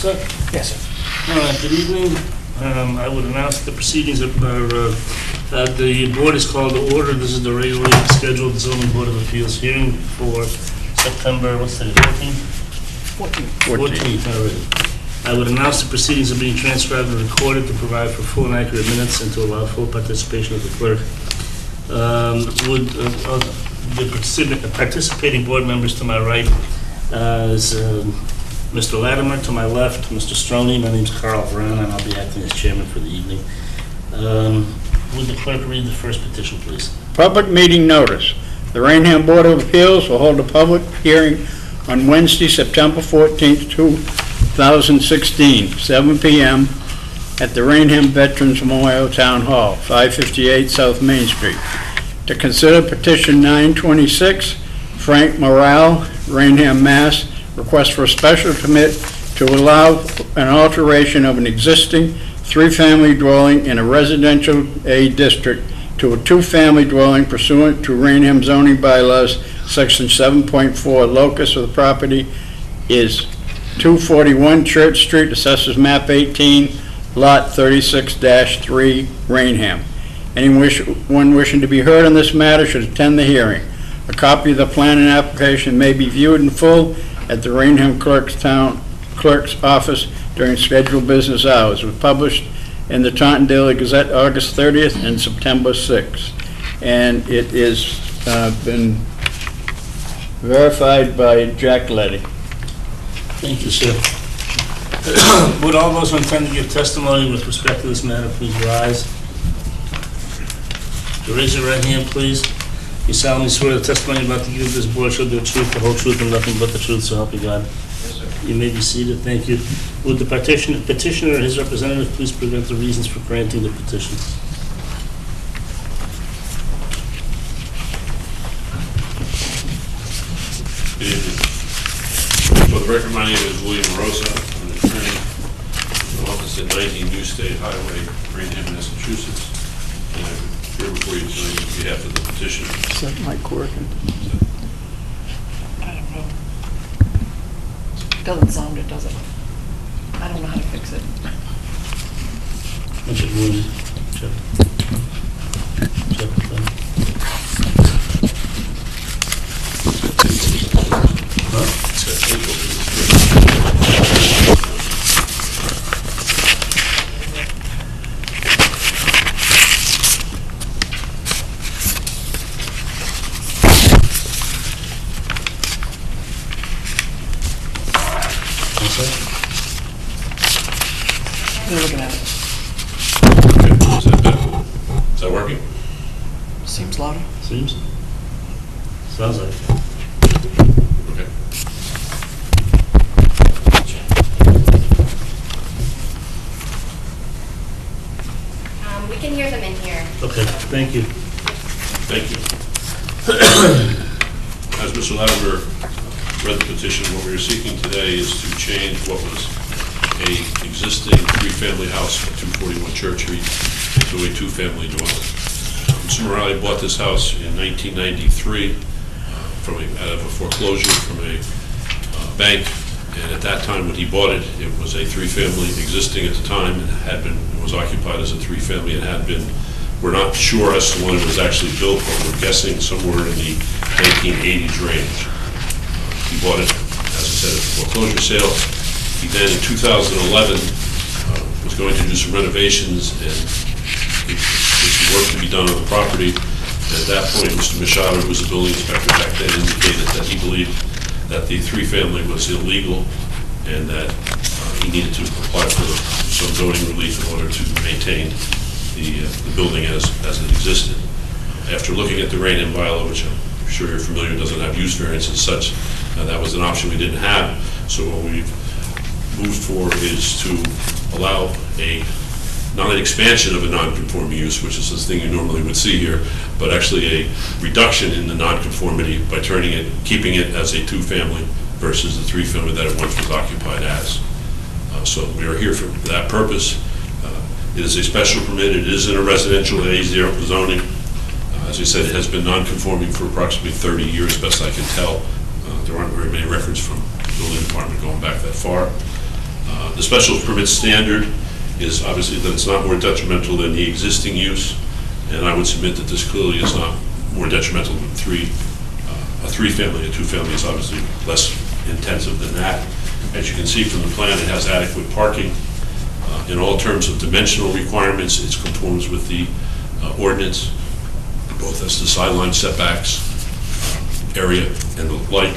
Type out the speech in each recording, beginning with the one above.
sir? Yes, sir. Good evening. I would announce the proceedings the board is called to order. This is the regularly scheduled zoning board of appeals hearing for September, what's the 14th? 14th already. I would announce the proceedings are being transcribed and recorded to provide for full and accurate minutes and to allow full participation of the clerk. The participating board members to my right is Mr. Latimer, to my left, Mr. Stroney. My name's Carl Brown, and I'll be acting as chairman for the evening. Would the clerk read the first petition, please? Public meeting notice. The Raynham Board of Appeals will hold a public hearing on Wednesday, September 14th, 2016, 7 p.m. at the Raynham Veterans Memorial Town Hall, 558 South Main Street, to consider petition 926, Frank Morale, Raynham, Mass., request for a special permit to allow an alteration of an existing three-family dwelling in a residential A district to a two-family dwelling pursuant to Raynham zoning bylaws, section 7.4. Locus of the property is 241 Church Street, assessors map 18, lot 36-3, Raynham. Anyone wishing to be heard on this matter should attend the hearing. A copy of the plan and application may be viewed in full at the Raynham Clerk's office during scheduled business hours. It was published in the Taunton Daily Gazette August 30th and September 6th. And it is been verified by Jack Letty. Thank you, sir. Would all those who intend to give testimony with respect to this matter please rise? Raise your right hand, please. You solemnly swear the testimony you're about to give this board shall be the truth, the whole truth, and nothing but the truth, so help you God. Yes, sir. You may be seated. Thank you. Would the petitioner or his representative please present the reasons for granting the petition? Good evening. For the record, my name is William Rosa. I'm an attorney in office at 19 New State Highway, Raynham, Massachusetts. And I'm here before you tonight on behalf of the petition. Is that Mike working? I don't know. Doesn't sound it, does it? I don't know how to fix it. What's it, William? Check. Check the thing. Huh? It's got tape over this. What's that? You're looking at it. Okay, is that better? Is that working? Seems louder. Seems? Sounds like it. Okay. We can hear them in here. Okay, thank you. Thank you. As Mr. Latimer read the petition, what we are seeking today is to change what was a existing three-family house at 241 Church Street to a two-family dwelling. Mr. Morale bought this house in 1993 out of a foreclosure from a bank, and at that time when he bought it, it was a three-family existing at the time, and it was occupied as a three-family and had been. We're not sure as to when it was actually built, but we're guessing somewhere in the 1980s range. He bought it, as I said, at a foreclosure sale. He then, in 2011, was going to do some renovations and there's some work to be done on the property. And at that point, Mr. Machado, who was the building inspector back then, indicated that he believed that the three-family was illegal and that he needed to apply for some zoning relief in order to maintain the building as it existed. After looking at the Raynham bylaw, which I'm sure you're familiar, doesn't have use variance and such, that was an option we didn't have. So what we've moved for is to allow not an expansion of a non-conforming use, which is this thing you normally would see here, but actually a reduction in the non-conformity by keeping it as a two-family versus the three-family that it once was occupied as. So we are here for that purpose. It is a special permit. It is in a residential A0 zoning. As I said, it has been non-conforming for approximately 30 years, best I can tell. There aren't very many records from the building department going back that far. The special permit standard is obviously that it's not more detrimental than the existing use, and I would submit that this clearly is not more detrimental than a three-family. A two-family is obviously less intensive than that. As you can see from the plan, it has adequate parking. In all terms of dimensional requirements, it conforms with the ordinance, both as to sideline setbacks, area, and the like.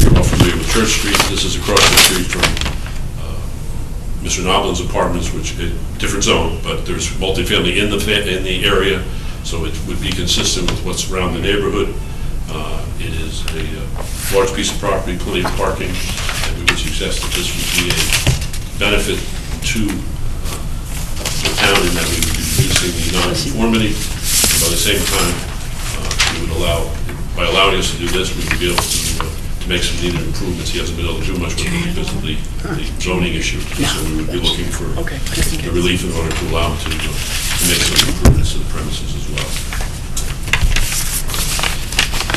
You're all familiar with Church Street. This is across the street from Mr. Noblin's apartments, which is a different zone, but there's multifamily in the area, so it would be consistent with what's around the neighborhood. It is a large piece of property, plenty of parking, and we would suggest that this would be a benefit to the town in that we would be reducing the non-conformity, and by the same time, we would by allowing us to do this, we would be able to make some needed improvements. He hasn't been able to do much with it because of the zoning issue, so we would be looking for the relief in order to allow him to make some improvements to the premises as well.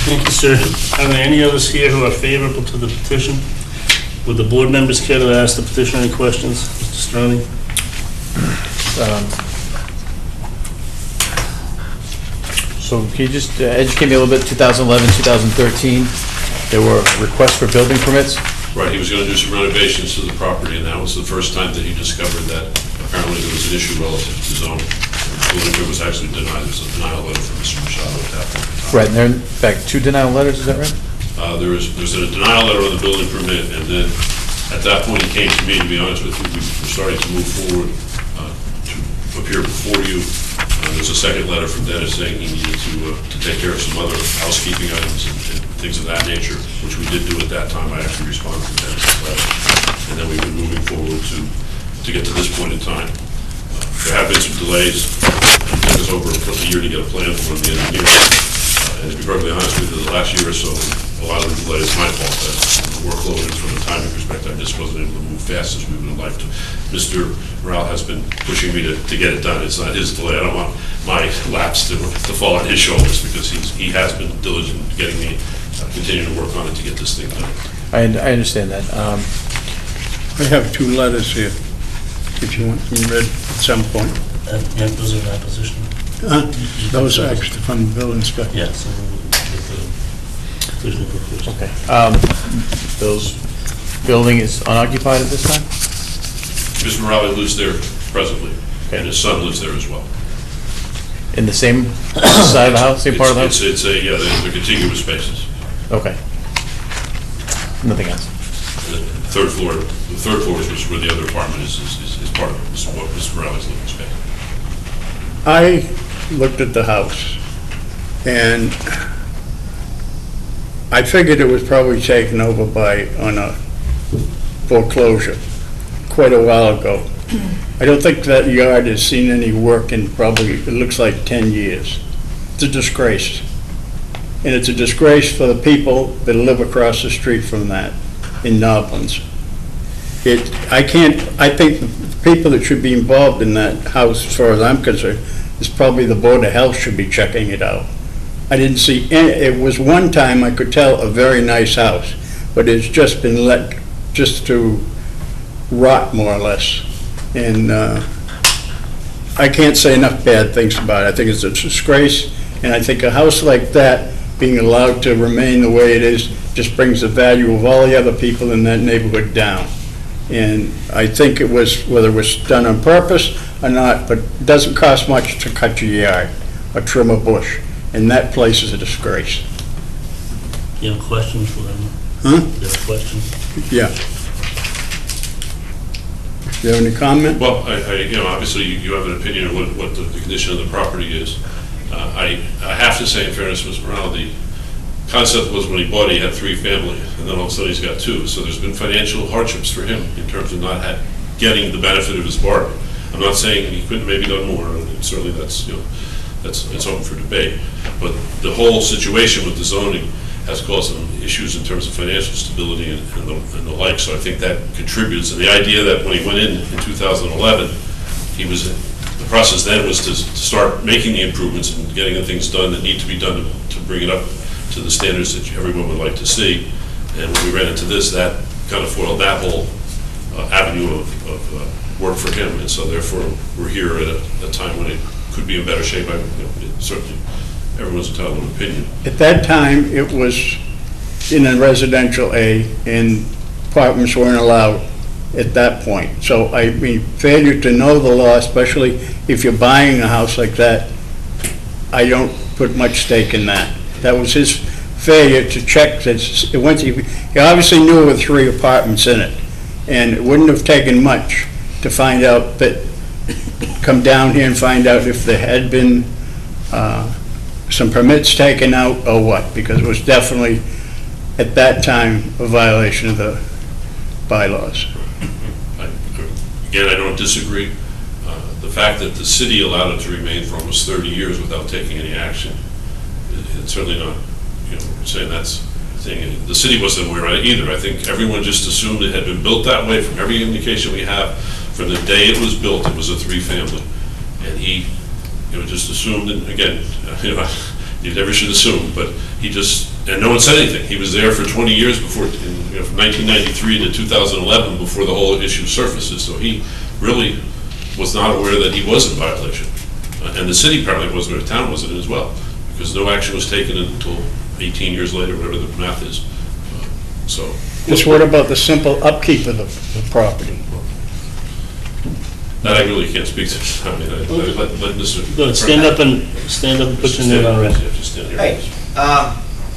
Thank you, sir. Are there any others here who are favorable to the petition? Would the board members care to ask the petitioner any questions? Mr. Stroney? So can you just educate me a little bit, 2011, 2013, there were requests for building permits? Right, he was going to do some renovations to the property, and that was the first time that he discovered that apparently there was an issue relative to zoning. The building permit was actually denied. There was a denial letter from Mr. Machado at that point in time. Right, and there are in fact 2 denial letters, is that right? There's a denial letter on the building permit, and then at that point he came to me, to be honest with you, we were starting to move forward to appear before you. There's a second letter from Dennis saying he needed to take care of some other housekeeping items and things of that nature, which we did do at that time. I actually responded to Dennis's letter, and then we've been moving forward to get to this point in time. There have been some delays. It took us over a year to get a plan from the engineer. And to be perfectly honest with you, the last year or so, a lot of the delay is my fault. The workload is from a timing perspective. I just wasn't able to move fast as we would have liked to. Mr. Morale has been pushing me to get it done. It's not his delay. I don't want my lapse to fall on his shoulders because he has been diligent in getting me, continuing to work on it to get this thing done. I understand that. I have 2 letters here, if you want them read at some point. Yeah, those are in opposition. Those are actually from the building inspector. Yeah, so there's no conclusion. Okay. Those building is unoccupied at this time? Mr. Morale lives there presently, and his son lives there as well. In the same side of the house, same part of the house? Yeah, they're contiguous spaces. Okay. Nothing else? The third floor is where the other apartment is part of what Mr. Morale's living space. I looked at the house, and I figured it was probably taken over on a foreclosure quite a while ago. I don't think that yard has seen any work in probably, it looks like 10 years. It's a disgrace. And it's a disgrace for the people that live across the street from that in Noblin's. I think the people that should be involved in that house, as far as I'm concerned, is probably the Board of Health should be checking it out. I didn't see any, it was one time I could tell a very nice house, but it's just been let just to rot more or less. And I can't say enough bad things about it. I think it's a disgrace, and I think a house like that being allowed to remain the way it is just brings the value of all the other people in that neighborhood down. And I think it was, whether it was done on purpose or not, but it doesn't cost much to cut your yard or trim a bush, and that place is a disgrace. You have questions for them? Huh? You have questions? Yeah. Do you have any comment? Well, obviously you have an opinion of what the condition of the property is. I have to say, in fairness, Mr. Morale, the concept was when he bought it, he had 3 family, and then all of a sudden he's got 2. So there's been financial hardships for him in terms of not getting the benefit of his bargain. I'm not saying he couldn't maybe done more, and certainly that's open for debate. But the whole situation with the zoning has caused some issues in terms of financial stability and the like. So I think that contributes. And the idea that when he went in 2011, the process then was to start making the improvements and getting the things done that need to be done to bring it up to the standards that everyone would like to see. And when we ran into this, that kind of foiled that whole avenue of work for him, and so therefore, we're here at a time when it could be in better shape. Certainly, everyone's entitled to an opinion. At that time, it was in a residential A, and apartments weren't allowed at that point. So, I mean, failure to know the law, especially if you're buying a house like that, I don't put much stake in that. That was his failure to check that he obviously knew there were 3 apartments in it, and it wouldn't have taken much to find out that, come down here and find out if there had been some permits taken out or what, because it was definitely, at that time, a violation of the bylaws. Again, I don't disagree. The fact that the city allowed it to remain for almost 30 years without taking any action, it's certainly not, saying that's thing. The city wasn't aware of it either. I think everyone just assumed it had been built that way. From every indication we have, from the day it was built, it was a 3-family. And he, just assumed, and again, you never should assume, but he just, and no one said anything. He was there for 20 years before, from 1993 to 2011, before the whole issue surfaces. So he really was not aware that he was in violation. And the city apparently wasn't, or the town wasn't as well, because no action was taken until 18 years later, whatever the math is. So. Just what about the simple upkeep of the property? That I really can't speak to. I mean, let Mr. Go, stand up and put your name on record. Yeah, just stand here. Hey,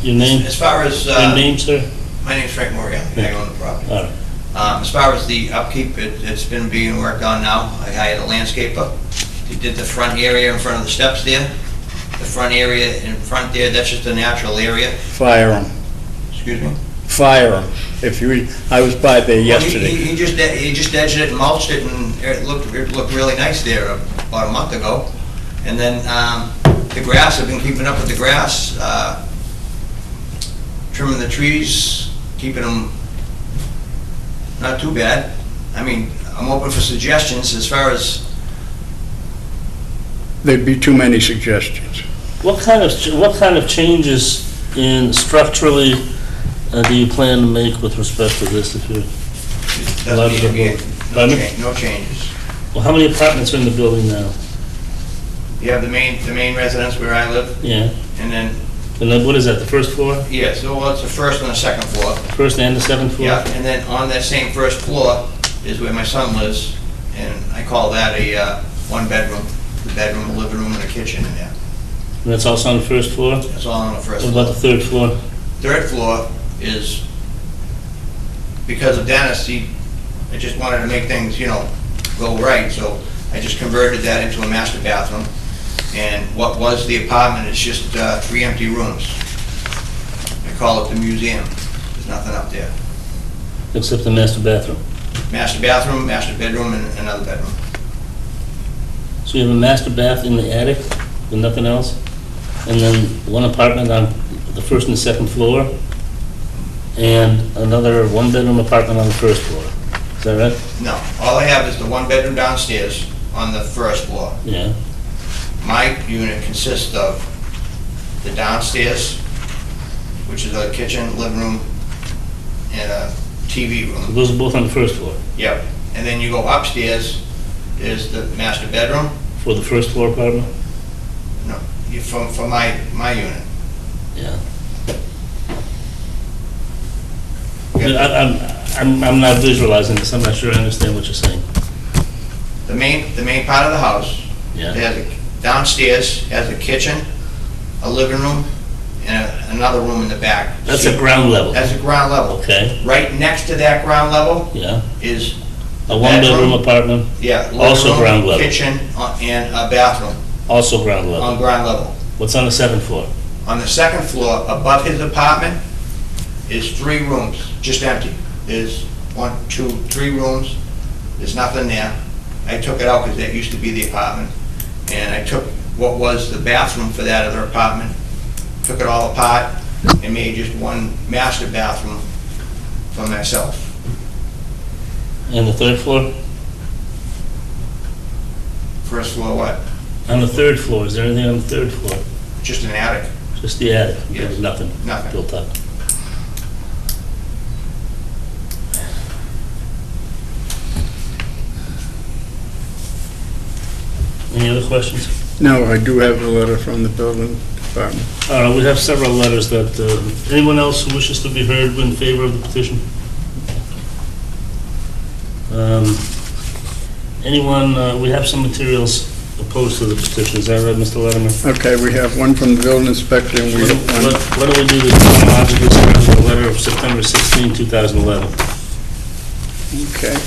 Your name, as far as, your name, sir? my name's Frank Morgan, I own the property. All right. As far as the upkeep, it's been being worked on now. I hired a landscaper. He did the front area in front of the steps there. The front area in front there, that's just a natural area. Fire them. Excuse me? Fire them. I was by there yesterday. He just edged it and mulched it, and it looked really nice there about a month ago. And then the grass, I've been keeping up with the grass, trimming the trees, keeping them not too bad. I mean, I'm open for suggestions as far as, There'd be too many suggestions. What kind of changes in structurally do you plan to make with respect to this? If you, doesn't need to be, Pardon? no changes. well, how many apartments are in the building now? You have the main residence where I live, Yeah. and then, And then what is that? The first floor? yeah, so well, it's the first and the second floor. First and the second floor? Yeah, and then on that same first floor is where my son lives, and I call that a one-bedroom, the bedroom, a living room, and a kitchen in there. And that's also on the first floor? That's all on the first What floor. about the third floor? Third floor is, because of Dennis, I just wanted to make things, go right, so I just converted that into a master bathroom. And what was the apartment is just 3 empty rooms. I call it the museum. There's nothing up there. Except the master bathroom. Master bathroom, master bedroom, and another bedroom. So you have a master bath in the attic with nothing else? And then one apartment on the first and the second floor? And another one-bedroom apartment on the first floor? Is that right? No, all I have is the one bedroom downstairs on the first floor. Yeah. My unit consists of the downstairs, which is a kitchen, living room, and a TV So room. those are both on the first floor? Yep. And then you go upstairs, is the master bedroom. For the first floor apartment? No, for my unit. Yeah. Yep. I'm not visualizing this, I'm not sure I understand what you're saying. The main part of the house, Yeah. downstairs has a kitchen, a living room, and another room in the back. That's a ground level? That's a ground level. Okay, Right next to that ground level yeah. is, A one-bedroom apartment, yeah, living Also room, ground level. kitchen, and a bathroom also ground level. on ground level. What's on the second floor? On the second floor, above his apartment, is 3 rooms, just empty. There's 1, 2, 3 rooms, there's nothing there. I took it out because that used to be the apartment, and I took what was the bathroom for that other apartment, took it all apart, and made just one master bathroom for myself. And the third floor? First floor, what? On the third floor, is there anything on the third floor? Just an attic, Just the attic? Yes. There's nothing nothing. built up? Any other questions? No, I do have a letter from the building department. We have several letters that, anyone else who wishes to be heard in favor of the petition? Anyone, we have some materials opposed to the petition, is that right, Mr. Letterman? Okay, we have one from the building inspector, and we have one... What do we do this chronologically, start with the letter of September 16, 2011? Okay.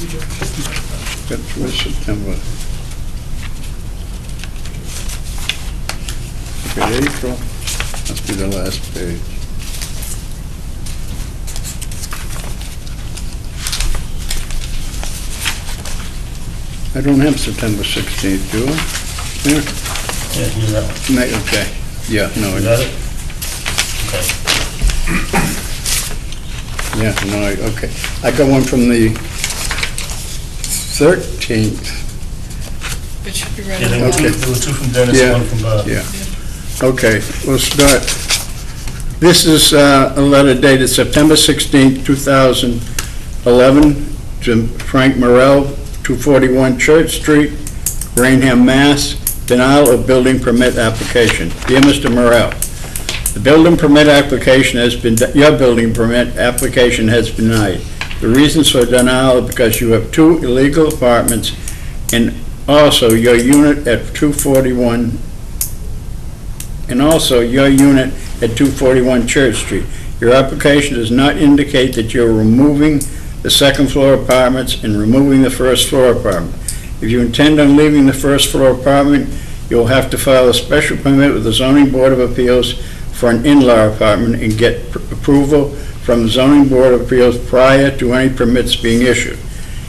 That was September. Okay, April, must be the last page. I don't have September 16th, do I? Yeah. Yeah, here's that one. Okay, yeah, no, You I got it? Okay. yeah, no, okay. I got one from the 13th, It should be right Yeah, at the there were two, Okay. there were two from Dennis, Yeah. one from Bob. yeah. Okay, we'll start. This is a letter dated September 16th, 2011, to Frank Morrell, 241 Church Street, Raynham, Mass. Denial of building permit application. Dear Mr. Morrell, the building permit application has been, your building permit application has been denied. The reasons for denial are because you have 2 illegal apartments and also your unit at 241, and also your unit at 241 Church Street. Your application does not indicate that you're removing the second floor apartments and removing the first floor apartment. If you intend on leaving the first floor apartment, you'll have to file a special permit with the Zoning Board of Appeals for an in-law apartment and get approval from the Zoning Board of Appeals prior to any permits being issued.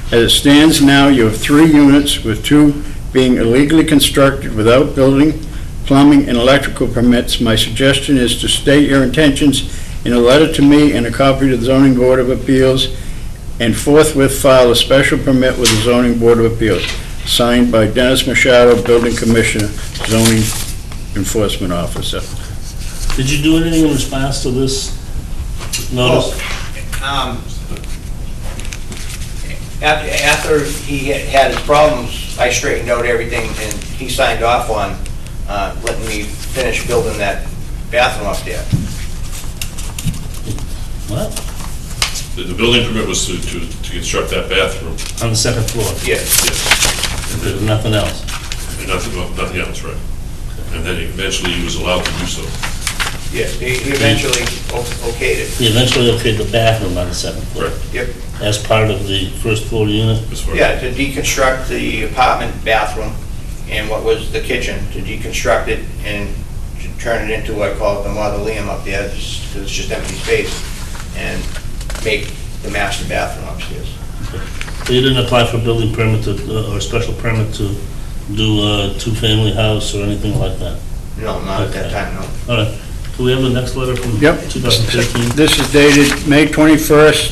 As it stands now, you have 3 units, with 2 being illegally constructed without building, plumbing, and electrical permits. My suggestion is to state your intentions in a letter to me and a copy to the Zoning Board of Appeals, and forthwith file a special permit with the Zoning Board of Appeals, signed by Dennis Machado, Building Commissioner, Zoning Enforcement Officer. Did you do anything in response to this notice? After he had his problems, I straightened out everything, and he signed off on letting me finish building that bathroom up there. What? The building permit was to construct that bathroom. On the second floor? Yes. Yes. There's nothing else? And nothing else, right? And then eventually he was allowed to do so. Yes, he eventually okayed it. He eventually okayed the bathroom on the second floor? Correct. Yep. As part of the first floor unit? As far as- Yeah, to deconstruct the apartment bathroom and what was the kitchen, to deconstruct it and to turn it into, I call it the mausoleum up there, just 'cause it's just empty space, and make the master bathroom upstairs. So you didn't apply for a building permit to, or a special permit to do a 2-family house or anything like that? No, not at that Okay. time, no. All right. Do we have the next letter from Yep. 2013? This is dated May 21st,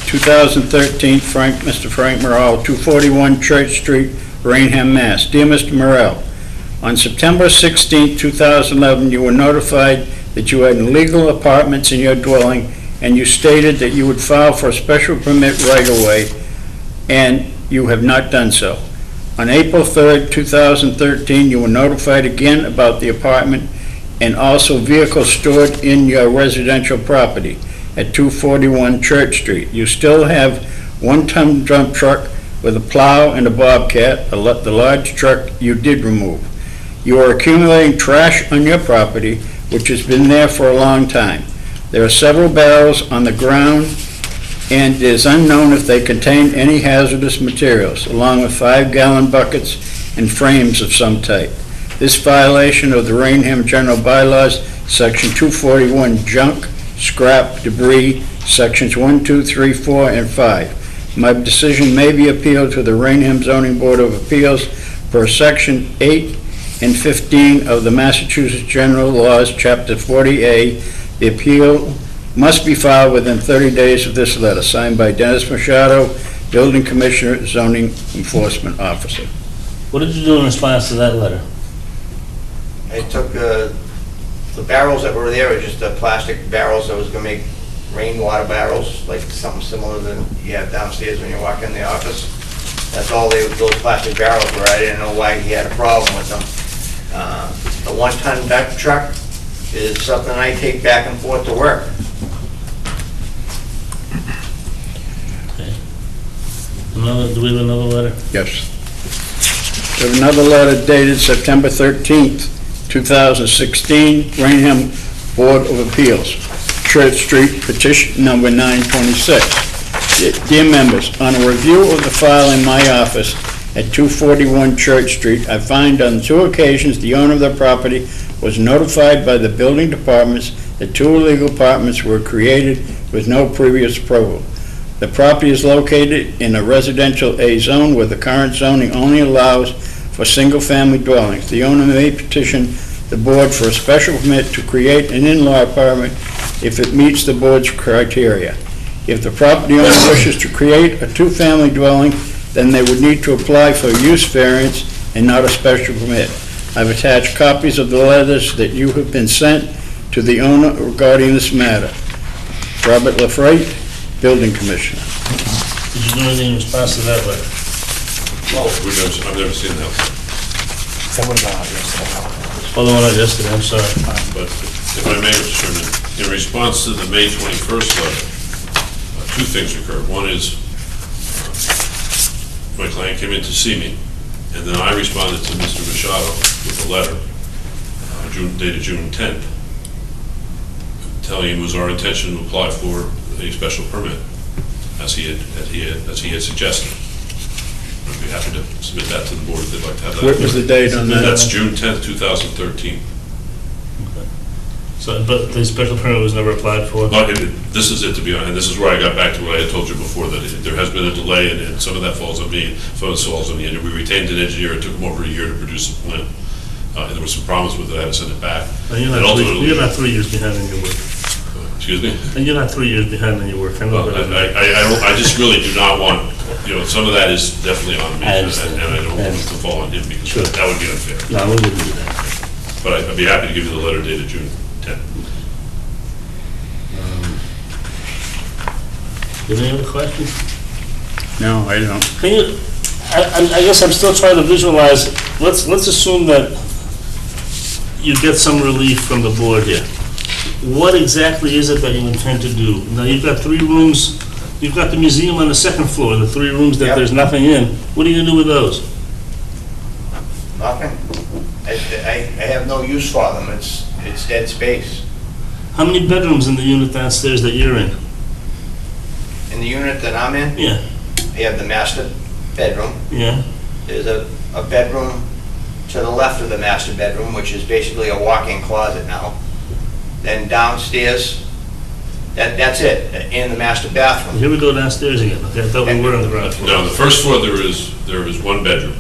2013, Mr. Frank Morrell, 241 Church Street, Raynham, Mass. Dear Mr. Morrell, on September 16, 2011, you were notified that you had illegal apartments in your dwelling, and you stated that you would file for a special permit right away, and you have not done so. On April 3rd, 2013, you were notified again about the apartment and also vehicles stored in your residential property at 241 Church Street. You still have 1-ton dump truck with a plow and a bobcat, the large truck you did remove. You are accumulating trash on your property, which has been there for a long time. There are several barrels on the ground, and it is unknown if they contain any hazardous materials, along with 5-gallon buckets and frames of some type. This violation of the Raynham General Bylaws, Section 241, junk, scrap, debris, Sections 1, 2, 3, 4, and 5. My decision may be appealed to the Raynham Zoning Board of Appeals per Section 8 and 15 of the Massachusetts General Laws, Chapter 40A. The appeal must be filed within 30 days of this letter, signed by Dennis Machado, Building Commissioner, Zoning Enforcement Officer. What did you do in response to that letter? I took a The barrels that were there are just the plastic barrels that was gonna make rainwater barrels, like something similar than you have downstairs when you walk in the office. That's all those plastic barrels were. I didn't know why he had a problem with them. The 1-ton dump truck is something I take back and forth to work. Do we have another letter? Yes. We have another letter dated September 13th, 2016, Raynham Board of Appeals, Church Street, petition number 926. Dear members, on a review of the file in my office at 241 Church Street, I find on 2 occasions the owner of the property was notified by the building departments that 2 illegal apartments were created with no previous approval. The property is located in a residential A zone where the current zoning only allows for single-family dwellings. The owner may petition the board for a special permit to create an in-law apartment if it meets the board's criteria. If the property owner wishes to create a 2-family dwelling, then they would need to apply for a use variance and not a special permit. I've attached copies of the letters that you have been sent to the owner regarding this matter. Robert LaFrate, Building Commissioner. Did you do anything in response to that letter? I've never seen that. Oh, the one I yesterday, I'm sorry. But if I may, Mr. Chairman, in response to the May 21st letter, 2 things occurred. One is my client came in to see me, and then I responded to Mr. Machado with a letter dated June 10th, telling him it was our intention to apply for a special permit, as he had suggested. I'd be happy to submit that to the board if they'd like to have that. What was the date on that? That's June 10th, 2013. So, but the special permit was never applied for? But this is it, to be honest, and this is where I got back to what I had told you before, that there has been a delay, and some of that falls on me, some of it falls on the engineer. We retained an engineer, it took him over a year to produce a plan, and there were some problems with it, I had to send it back. And you're not 3 years behind on your work. Excuse me? And you're not 3 years behind on your work. I know Well, that. I just really do not want, some of that is definitely on me, I and understand. I don't want it to fall on him, because Sure. that would be unfair. No, we wouldn't do that. But I'd be happy to give you the letter dated June 10th. Do you have any other questions? No, I don't. Can you, I guess I'm still trying to visualize, let's assume that you get some relief from the board here. What exactly is it that you intend to do? Now, you've got 3 rooms, you've got the museum on the 2nd floor, the 3 rooms that Yep. there's nothing in. What are you gonna do with those? Nothing. I have no use for them. It's dead space. How many bedrooms in the unit downstairs that you're in? In the unit that I'm in, Yeah, I have the master bedroom. yeah. There's a bedroom to the left of the master bedroom, which is basically a walk-in closet now. Then downstairs, that's it, in the master bathroom. Here we go downstairs again. Okay, I thought we were on the ground floor. Now, on the first floor, there is 1 bedroom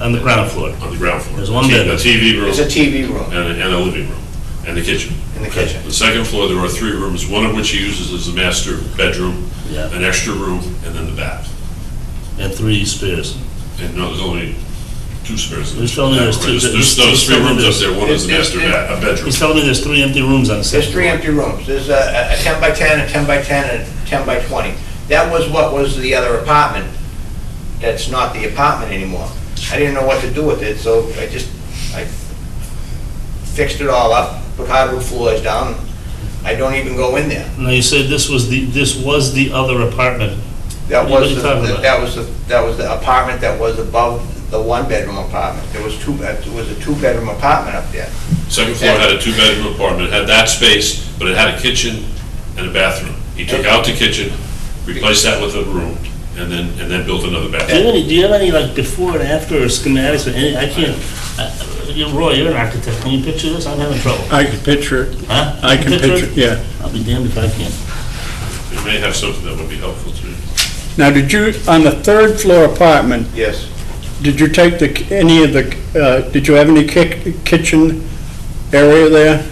On the ground floor. on the ground floor. There's one bedroom. A TV room There's a TV room and a living room, and the kitchen. in the kitchen. The 2nd floor, there are 3 rooms, one of which he uses as a master bedroom, Yeah. an extra room, and then the bath. And 3 spares. And no, there's only 2 spares. He's telling me there's 2. There's 3 rooms up there, one is a master a bedroom. He's telling me there's 3 empty rooms on the 2nd There's 3 empty rooms. There's a 10 by 10, a 10 by 10, and a 10 by 20. That was what was the other apartment. That's not the apartment anymore. I didn't know what to do with it, so I fixed it all up, put hardwood floors down. I don't even go in there. Now, you said this was the other apartment. That What are was you talking about? that was the apartment that was above the 1-bedroom apartment. There was a 2-bedroom apartment up there. 2nd floor had a 2-bedroom apartment, it had that space, but it had a kitchen and a bathroom. He took out the kitchen, replaced that with a room, and then built another bathroom. Do you have any like before and after or schematics or any, I can't, Roy, you're an architect, can you picture this? I'm having trouble. I can picture it. Huh? I can picture, yeah. I'll be damned if I can. It may have something that would be helpful to you. Now, did you, on the 3rd floor apartment, Yes. did you take did you have any kitchen area there?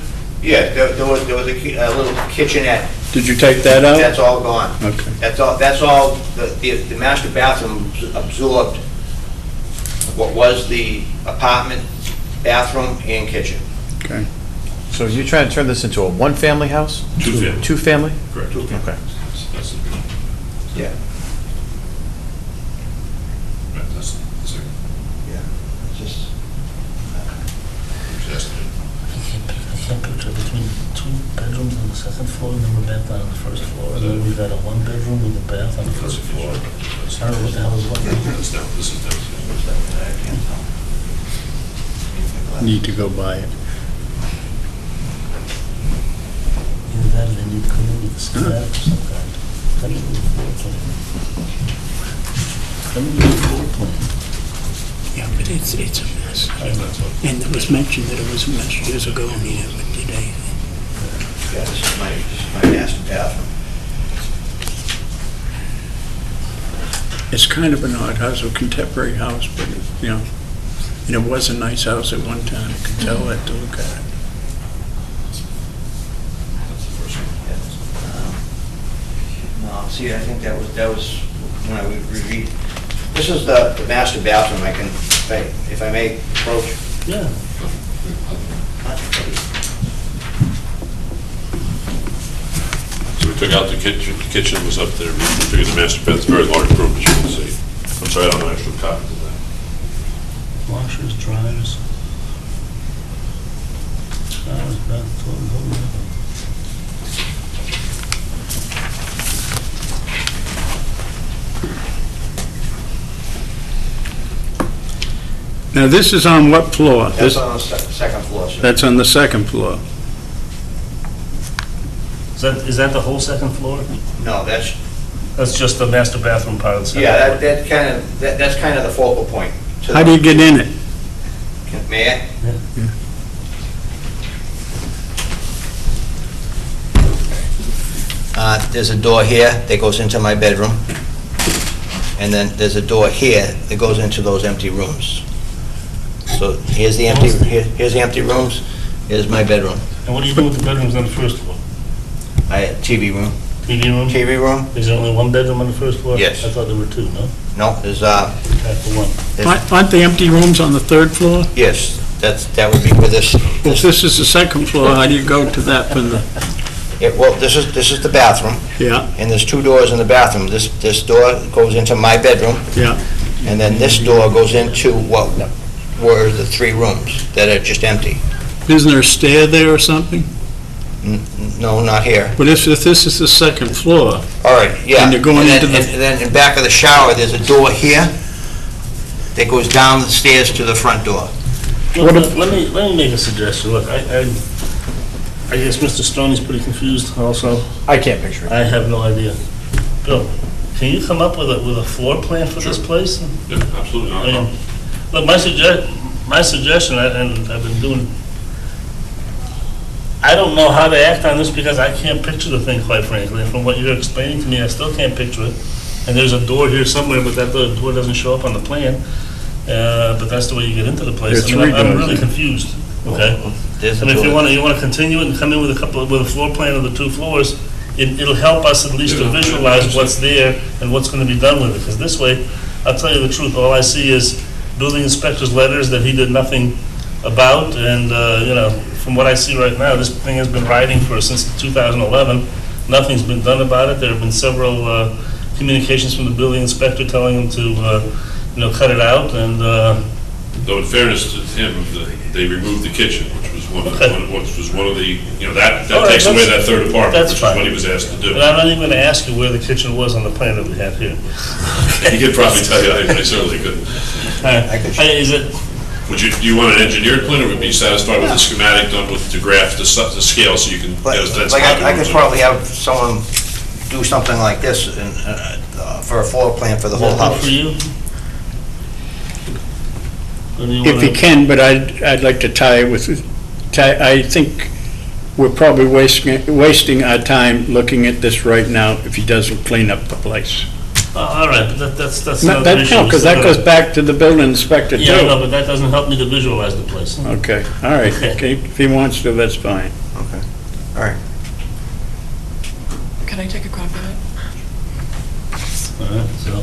Yeah, there was a little kitchenette. Did you take that out? That's all gone. Okay. That's all, the master bathroom absorbed what was the apartment, bathroom, and kitchen. Okay. So you're trying to turn this into a one-family house? Two-family. Two-family? Correct. Okay. That's the plan. Yeah, Right, that's the second. just, Which has to be- I can't picture between 2 bedrooms on the second floor and then we're back on the first floor. And then we've got a 1-bedroom with a bath on the That's first a floor. kitchen. I don't know what the hell is what. That's down, this is down. I can't tell. Need to go by it. Either that or they need to come in with a schematic of some kind. Come in with a floor plan. Come in with a floor plan. Yeah, but it's a mess. That's all. And it was mentioned that it was a mess years ago, and he never did anything. Yeah, this is my master bathroom. It's kind of an odd house, a contemporary house, but, you know, and it was a nice house at one time, you could tell that to look at it. That's the first one. No, see, I think that was when I would read. This is the master bathroom. I can, if I may approach. Yeah. So we took out the kitchen was up there, we figured the master bed's a very large room, as you can see. I'm sorry, I don't have actual copies of that. Washers, dryers. Showers, bath, toilet. Now, this is on what floor? That's This, on the second floor, sir. that's on the second floor. Is that the whole second floor? No, that's, That's just the master bathroom part of the second yeah, floor? that's kind of the focal point. to How do you get in it? May I? There's a door here that goes into my bedroom, and then there's a door here that goes into those empty rooms. So here's the here's the empty rooms, here's my bedroom. And what do you do with the bedrooms on the first floor? I had TV room. TV room? TV room? Is there only 1 bedroom on the first floor? Yes. I thought there were 2, no? No, there's, Half the one. Aren't the empty rooms on the third floor? yes, that would be where this, Well, if this is the second floor, how do you go to that from the, well, this is the bathroom, yeah, and there's 2 doors in the bathroom. This door goes into my bedroom, yeah. and then this door goes into what were the 3 rooms that are just empty. Isn't there a stair there or something? No, not here. But if this is the second floor, All right, yeah. And you're going then- into the- And then in back of the shower, there's a door here that goes down the stairs to the front door. Look, let me make a suggestion. Look, I guess Mr. Stoney's pretty confused also. I can't picture it. I have no idea. Bill, can you come up with a floor plan for this place? Yeah, absolutely not. I mean, look, my suggestion, and I've been doing, I don't know how to act on this because I can't picture the thing, quite frankly. And from what you're explaining to me, I still can't picture it. And there's a door here somewhere, but that door doesn't show up on the plan. But that's the way you get into the place. There are I mean, 3 I'm doors. really confused, okay? There's I a mean, if door. you want to continue it and come in with a floor plan of the 2 floors, it'll help us at least to Yeah, visualize what's there and what's going to be done with it. Because this way, I'll tell you the truth, all I see is building inspector's letters that he did nothing about. And, from what I see right now, this thing has been riding since 2011. Nothing's been done about it. There have been several communications from the building inspector telling him to, cut it out. And, Though in fairness to him, they removed the kitchen, which was one of the, that All right, takes away that's- that third apartment, that's which is fine. what he was asked to do. but I'm not even going to ask you where the kitchen was on the plan that we have here. He could probably tell you, I certainly couldn't. Is it? Do you want an engineered plan, or would you be satisfied with the schematic done with the graph, the scale, so you can, that's Like, not the I could rooms. probably have someone do something like this for a floor plan for the whole Is that good house. for you? Or do you if wanna- you can, but I'd like to tie it with, I think we're probably wasting our time looking at this right now if he doesn't clean up the place. All right, but that's No, another issue. because that goes back to the building inspector Yeah, no, too. but that doesn't help me to visualize the place. Okay, all right, Okay. okay, if he wants to, that's fine. Okay, all right. Can I take a copy of it? All right, so,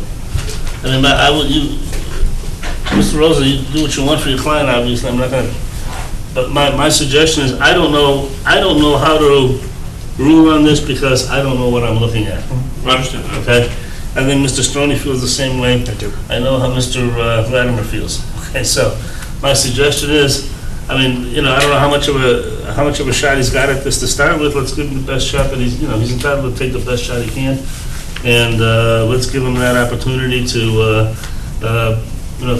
I mean, Mr. Rosa, you do what you want for your client, obviously, I'm not gonna But my suggestion is, I don't know how to rule on this because I don't know what I'm looking at, I understand that. okay? I think Mr. Stoney feels the same way. I do. I know how Mr. Latimer feels. Okay, so my suggestion is, I mean, you know, I don't know how much of a shot he's got at this to start with. Let's give him the best shot that he's entitled to take the best shot he can. And let's give him that opportunity to,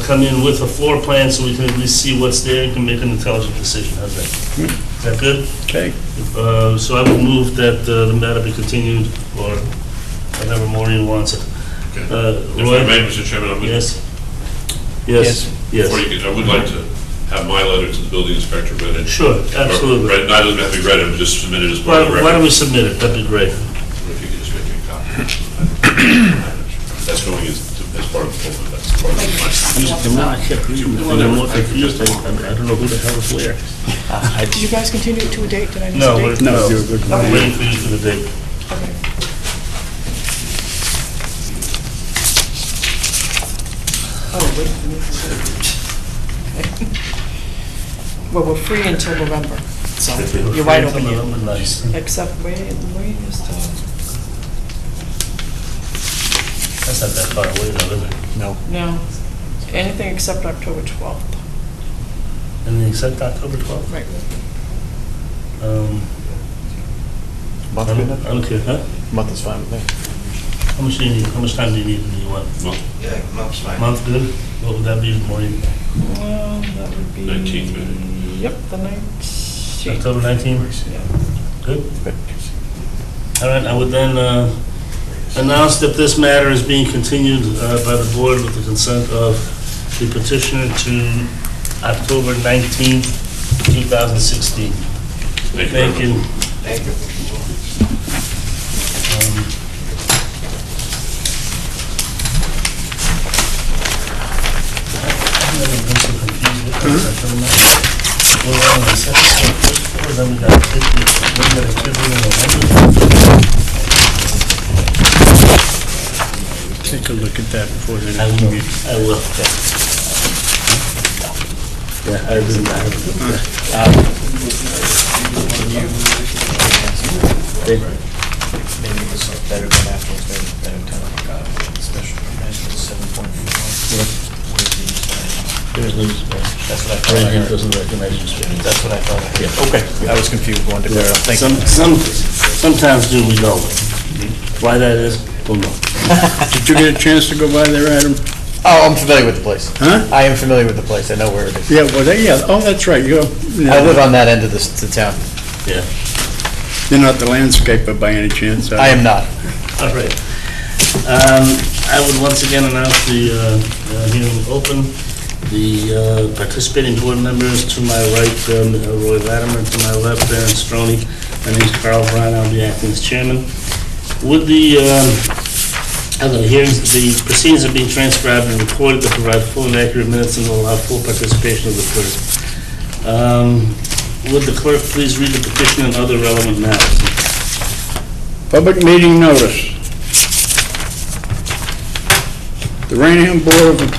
come in with a floor plan so we can at least see what's there and can make an intelligent decision. How's that? Is that good? Okay. So I would move that the matter be continued or whatever Maureen wants it. Okay. If Roy? I may, Mr. Chairman, I would, Yes? Yes. before you get, I would like to have my letter to the building inspector read in. Sure, absolutely. Right, not doesn't have to be read, it was just submitted as part of the Why don't record. we submit it? That'd be great. If you could just make me a copy. That's going as part of the folder, that's part of the plan. The more I kept reading, the more confused. I don't know who the hell is where. Did you guys continue it to a date? Did I miss No, a date? No, you're good. I'm waiting for you for the date. Okay. Oh, wait. for me to- okay. Well, we're free until November, so you're wide open here. Nice. Except, wait just, That's not that far away though, is it? No. no, anything except October 12th. And they accept October 12th? Right. Month, I good don't enough? care, huh? Month is fine with me. How much do you need, how much time do you need? Do you want? Well, Yeah, month's fine. Month good? What would that be, Maureen? Well, that would be... 19th, maybe. Yep, the 19th. October 19th? Yeah. Good? All right, I would then announce that this matter is being continued by the board with the consent of the petitioner to October 19th, 2016. Thank Thank you. you. Thank you. I've never been so confused with this. I don't know. We're on the second floor, first floor, then we got activity in the window. Take a look at that before the I next will, meeting. I will. Yeah, I really, I Maybe it's better than afterwards, maybe better time. Special permit is 7.4. There's no, That's what I thought I Raynham heard. doesn't recognize you. That's what I thought I heard. Okay, I was confused, wanted to clear it up. Thank you. Sometimes do we know. Why that is, we'll know. Did you get a chance to go by there, Adam? Oh, I'm familiar with the place. Huh? I am familiar with the place, I know where it is. Yeah, well, oh, that's right, you're I live on that end of the town. Yeah. you're not the landscaper by any chance? I am not. All right. I would once again announce the hearing open. The participating board members, to my right, Roy Latimer, to my left, Aaron Stroney. My name is Carl Brown, I'll be acting as chairman. With the hearings, the proceedings are being transcribed and recorded to provide full and accurate minutes and allow full participation of the clerk. Would the clerk please read the petition and other relevant matters? Public meeting notice. The Raynham Board of...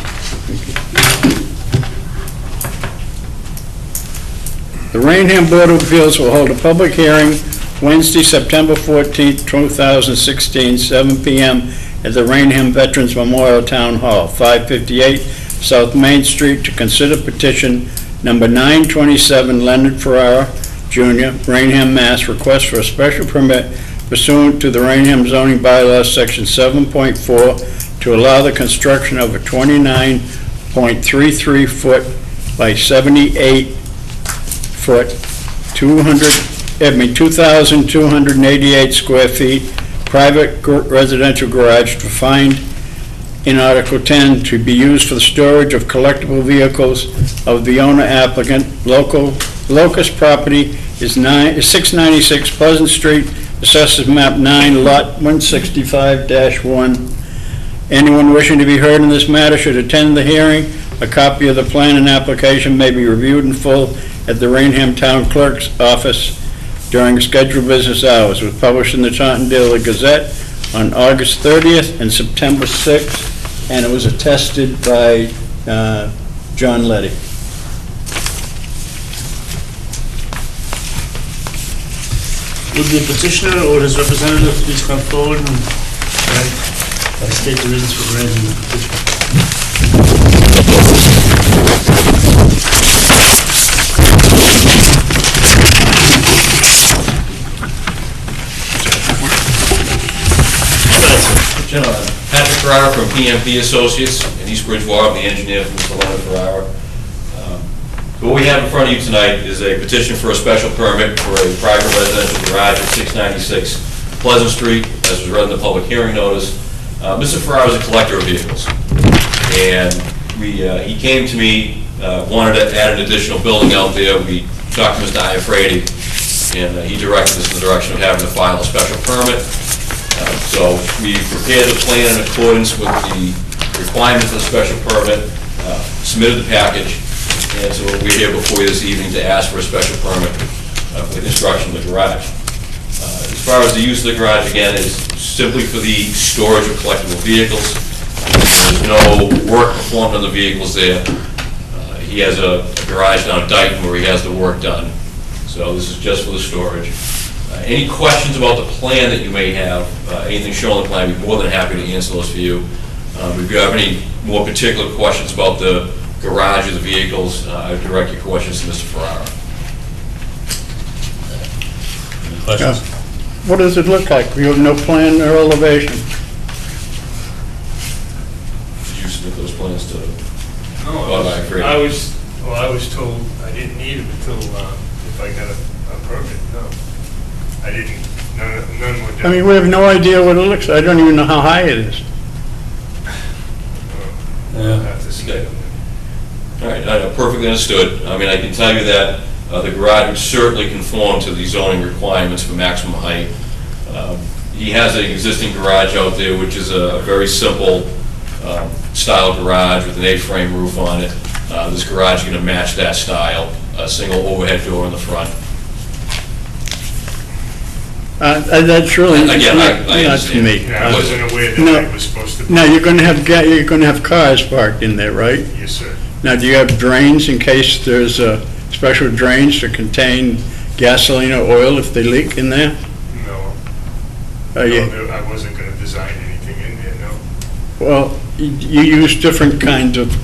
The Raynham Board of Appeals will hold a public hearing Wednesday, September 14th, 2016, 7 p.m. at the Raynham Veterans Memorial Town Hall, 558 South Main Street, to consider petition number 927, Leonard Ferrara, Jr., Raynham, Mass., request for a special permit pursuant to the Raynham zoning bylaws, section 7.4, to allow the construction of a 29.33 foot by 78 foot, 2,288 square feet, private residential garage defined in Article 10 to be used for the storage of collectible vehicles of the owner applicant. Locus property is 696 Pleasant Street, assessors map 9, lot 165-1. Anyone wishing to be heard in this matter should attend the hearing. A copy of the plan and application may be reviewed in full at the Raynham Town Clerk's office during scheduled business hours. It was published in the Taunton Daily Gazette on August 30th and September 6th, and it was attested by John Letty. Would the petitioner or his representative please come forward and state the reasons for granting the petition? Gentlemen, Patrick Ferrara from PMP Associates in East Bridgewater, the engineer from Mr. Leonard Ferrara. What we have in front of you tonight is a petition for a special permit for a private residential garage at 696 Pleasant Street, as was read in the public hearing notice. Mr. Ferrara is a collector of vehicles, and he came to me, wanted to add an additional building out there. We talked to Mr. Iafredi, and he directed us in the direction of having to file a special permit. So we prepared the plan in accordance with the requirements of the special permit, submitted the package, and so we're here before you this evening to ask for a special permit for the construction of the garage. As far as the use of the garage, again, is simply for the storage of collectible vehicles. There's no work performed on the vehicles there. He has a garage down Dayton where he has the work done, so this is just for the storage. Any questions about the plan that you may have, anything shown on the plan, I'd be more than happy to answer those for you. If you have any more particular questions about the garage or the vehicles, I would direct your questions to Mr. Ferrara. Any questions? What does it look like? You have no plan or elevation? Did you submit those plans to? No, Bob Iafredi? I was told I didn't need it until, if I got a permit, no. I didn't, none were done. I mean, we have no idea what it looks like. I don't even know how high it is. I'll have to see. Okay. All right, perfectly understood. I mean, I can tell you that the garage would certainly conform to the zoning requirements for maximum height. He has an existing garage out there, which is a very simple style garage with an A-frame roof on it. This garage is going to match that style, a single overhead door in the front. That's really Again, I not to understand. me. Yeah, I wasn't aware No. that I was supposed to. Now, you're gonna have cars parked in there, right? Yes, sir. Now, do you have drains in case there's special drains to contain gasoline or oil if they leak in there? No. You- No, I wasn't gonna design anything in there, no. Well, you use different kinds of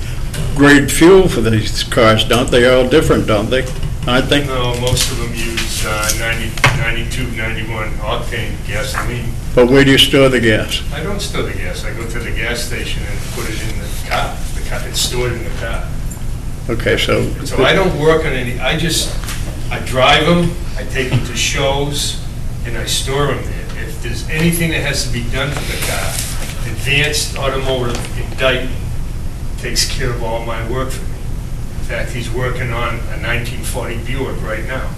grade fuel for these cars, don't they? They're all different, don't they? Aren't they? No, most of them use 92, 91 octane gasoline. But where do you store the gas? I don't store the gas. I go to the gas station and put it in the car. It's stored in the car. Okay, so... So I don't work on any, I drive them, I take them to shows, and I store them there. If there's anything that has to be done to the car, Advanced Automotive in Dayton takes care of all my work for me. In fact, he's working on a 1940 Buick right now.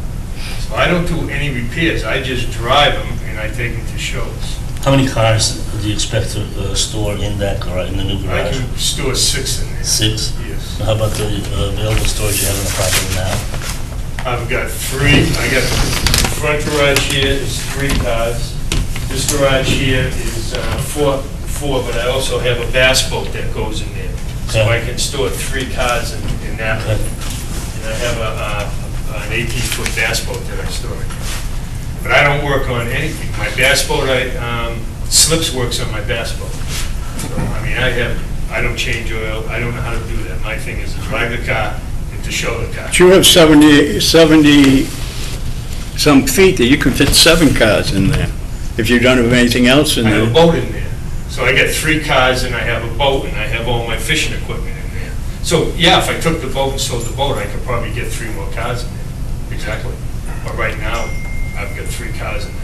So I don't do any repairs, I just drive them and I take them to shows. How many cars do you expect to store in that garage, in the new I garage? can store 6 in there. 6? Yes. How about the available storage you have in the property now? I've got 3, I got the front garage here is 3 cars. This garage here is 4, but I also have a bass boat that goes in there. So Okay. I can store 3 cars in that one. Okay. And I have an 18-foot bass boat that I store in there. But I don't work on anything. My bass boat, Slips works on my bass boat. So, I mean, I don't change oil, I don't know how to do that. My thing is to drive the car and to show the car. But you have 70 some feet that you can fit 7 cars in there, if you don't have anything else in I have a there. boat in there. So I got 3 cars and I have a boat and I have all my fishing equipment in there. So, yeah, if I took the boat and sold the boat, I could probably get 3 more cars in there. Exactly. But right now, I've got 3 cars in there.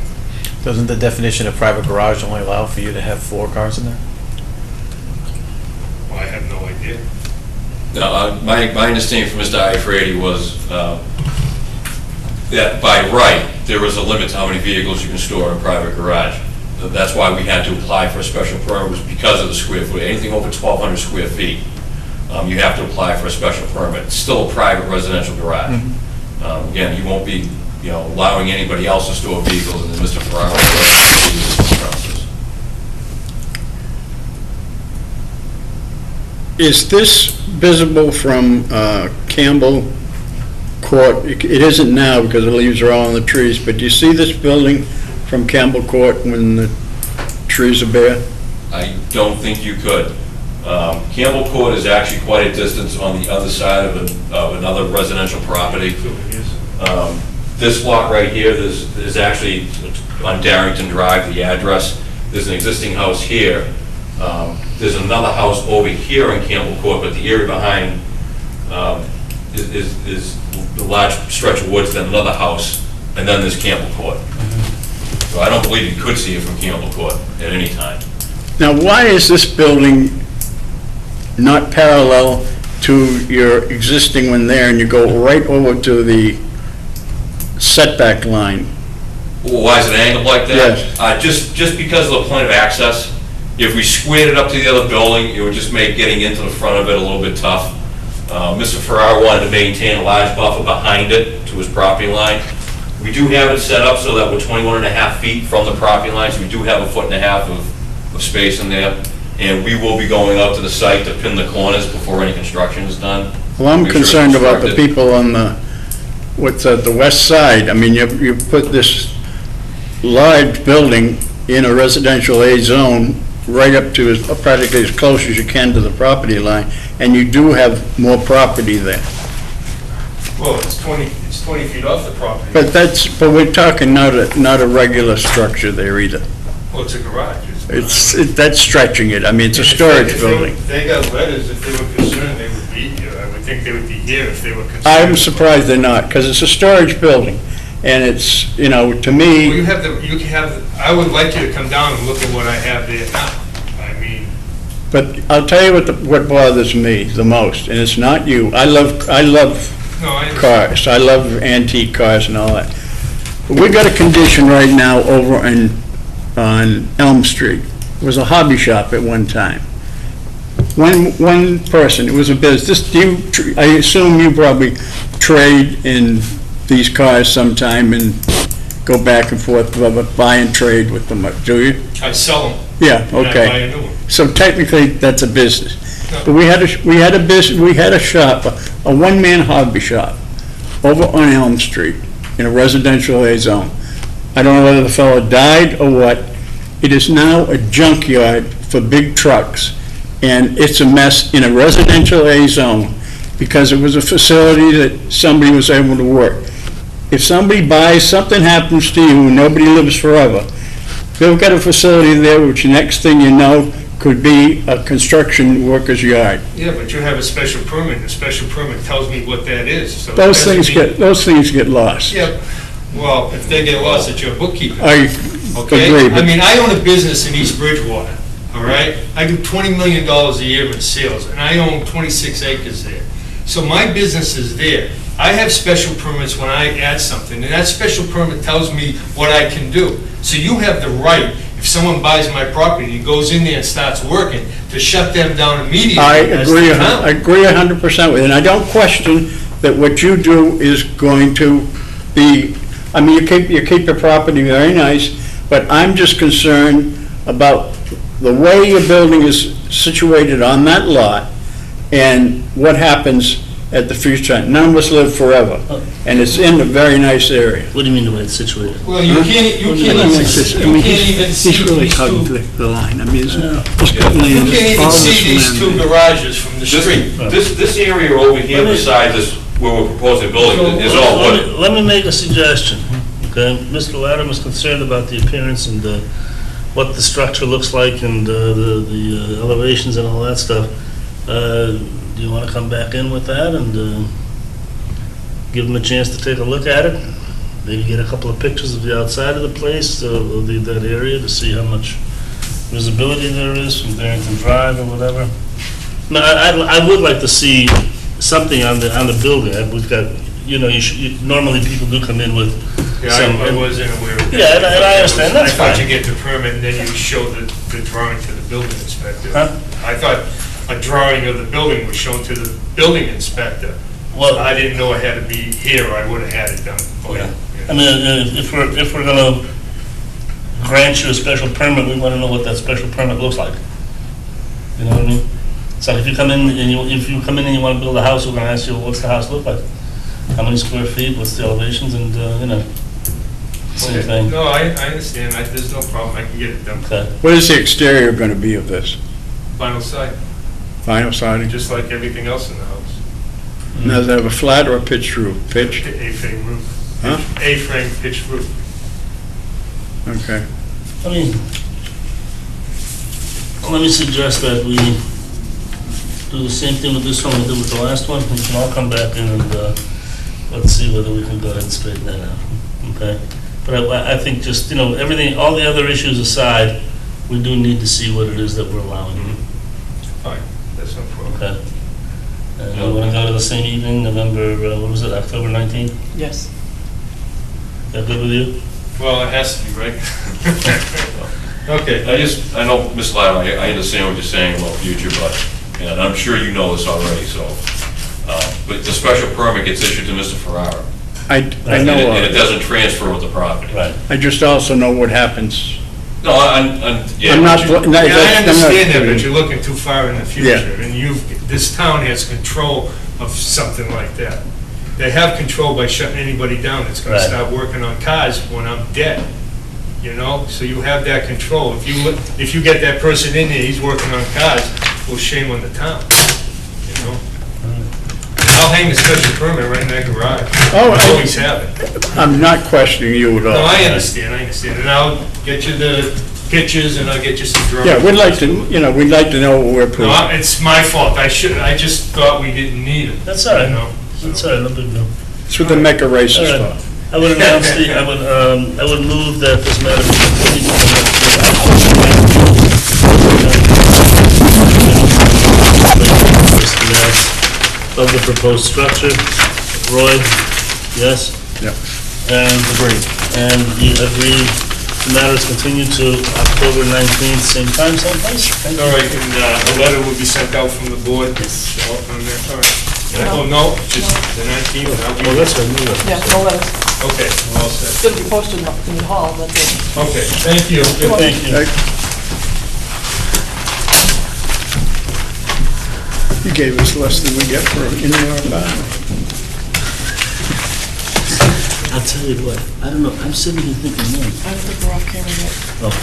Doesn't the definition of private garage only allow for you to have 4 cars in there? Well, I have no idea. No, my understanding from Mr. Iafredi was that by right, there was a limit to how many vehicles you can store in a private garage. That's why we had to apply for a special permit, was because of the square foot. Anything over 1,200 square feet, you have to apply for a special permit. It's still a private residential garage. Again, you won't be, allowing anybody else to store vehicles, and then Mr. Ferrara will use the premises. Is this visible from Campbell Court, it isn't now because the leaves are all on the trees, but do you see this building from Campbell Court when the trees are bare? I don't think you could. Campbell Court is actually quite a distance on the other side of another residential property. This lot right here, there's actually on Darrington Drive, the address. There's an existing house here. There's another house over here in Campbell Court, but the area behind is the large stretch of woods, then another house, and then there's Campbell Court. So I don't believe you could see it from Campbell Court at any time. Now, why is this building not parallel to your existing one there, and you go right over to the setback line? Well, why is it angled like that? Yes. Just because of the point of access. If we squared it up to the other building, it would just make getting into the front of it a little bit tough. Mr. Farrar wanted to maintain a large buffer behind it to his property line. We do have it set up so that we're 21.5 feet from the property line, so we do have 1.5 feet of space in there. And we will be going out to the site to pin the corners before any construction is done. Well, I'm Make sure it's concerned about the constructed. people on the west side. I mean, you put this large building in a residential A zone right up to practically as close as you can to the property line, and you do have more property there. Well, it's 20 feet off the property. But we're talking not a regular structure there either. Well, it's a garage. That's stretching it. I mean, it's a storage building. They got letters, if they were concerned, they would be here. I would think they would be here if they were concerned. I'm surprised they're not, because it's a storage building, and it's, to Well, me, you can have, I would like you to come down and look at what I have there now. I mean, but I'll tell you what bothers me the most, and it's not you. I love no, I understand. cars. I love antique cars and all that. We got a condition right now over on Elm Street. It was a hobby shop at one time. One person, it was a business. I assume you probably trade in these cars sometime and go back and forth, buy and trade with them, do you? I sell them. Yeah, And I buy okay. a new one. So technically, that's a business. No. But we had a shop, a one-man hobby shop over on Elm Street in a residential A zone. I don't know whether the fellow died or what. It is now a junkyard for big trucks, and it's a mess in a residential A zone because it was a facility that somebody was able to work. If somebody buys, something happens to you, nobody lives forever. They've got a facility there which next thing you know could be a construction worker's yard. Yeah, but you have a special permit, and the special permit tells me what that is, so. it Those doesn't things get lost. Yeah, well, if they get lost, it's your bookkeeping. I Okay? agree, I but mean, I own a business in East Bridgewater, all right? I do $20 million a year in sales, and I own 26 acres there. So my business is there. I have special permits when I add something, and that special permit tells me what I can do. So you have the right, if someone buys my property, he goes in there and starts working, to shut them down immediately. I as agree, the town. I agree 100% with you, and I don't question that what you do is going to be, I mean, you keep your property very nice, but I'm just concerned about the way your building is situated on that lot and what happens at the future. None of us live forever, and it's in a very nice area. What do you mean the way it's situated? Well, you can't even see these two. The line, I mean, You can't even see these two garages from the street. This area over here beside this, where we're proposing building, is all wood. Let me make a suggestion, okay? Mr. Latham is concerned about the appearance and what the structure looks like and the elevations and all that stuff. Do you want to come back in with that and give him a chance to take a look at it? Maybe get a couple of pictures of the outside of the place, of that area, to see how much visibility there is from Darrington Drive or whatever. No, I would like to see something on the building. We've got, normally people do come in with Yeah, some. I wasn't aware of that. Yeah, and I understand, that's I thought fine. you get the permit and then you show the drawing to the building inspector. Huh? I thought a drawing of the building was shown to the building inspector. Well, I didn't know it had to be here, I would have had it done. Yeah. I mean, if we're gonna grant you a special permit, we wanna know what that special permit looks like. You know what I mean? So if you come in and you wanna build a house, we're gonna ask you, what's the house look like? how many square feet, what's the elevations, and, same Okay. thing. No, I understand, there's no problem, I can get it done. Okay. What is the exterior going to be of this? Vinyl siding, Vinyl siding? just like everything else in the house. Now, does it have a flat or a pitched roof? Pitched? A-frame roof. Huh? A-frame pitched roof. Okay. I mean, let me suggest that we do the same thing with this one we did with the last one. We can all come back in and, let's see whether we can go ahead and straighten that out, okay? But I think just, everything, all the other issues aside, we do need to see what it is that we're allowing, Fine, that's no problem. okay? And we want to go to the same evening, November, what was it, October 19th? Yes. Is that good with you? Well, it has to be, right? Okay. I know, Ms. Lau, I understand what you're saying about future, but, and I'm sure you know this already, so, but the special permit gets issued to Mr. Ferrara. I And know, it doesn't transfer with the property. Right. I just also know what happens. No, yeah. I'm not, Yeah, I understand that, but but you're looking too far in the future, and this town has control of something like that. They have control by shutting anybody down that's gonna Right. start working on cars when I'm dead, so you have that control. If you get that person in there, he's working on cars, well, shame on the town, I'll hang the special permit right in that garage. Oh, I always have it. I'm not questioning you at all. No, I understand, and I'll get you the pictures, and I'll get you some drawings. Yeah, we'd like to, we'd like to know what we're No, proving. it's my fault, I just thought we didn't need it. That's all right. You know, That's all right, no big deal. It's what the Mecca races All right. for. I would announce I would move that this matter be continued to the next of the proposed structure. Roy, yes? Yeah. And agreed. And you agree the matter is continued to October 19th, same time, same place? Thank you. all right, and a letter will be sent out from the board. Yes. On there, all right. Oh, no, just the 19th, and I'll be, Well, that's a new one. Yeah, no letters. okay, we're all It's set. going to be posted in the hall, that's it. Okay, thank you. Good, thank you. You gave us less than we get for an in-law apartment. I'll tell you what, I don't know, I'm sitting here thinking, man, I don't think we're off camera yet. oh,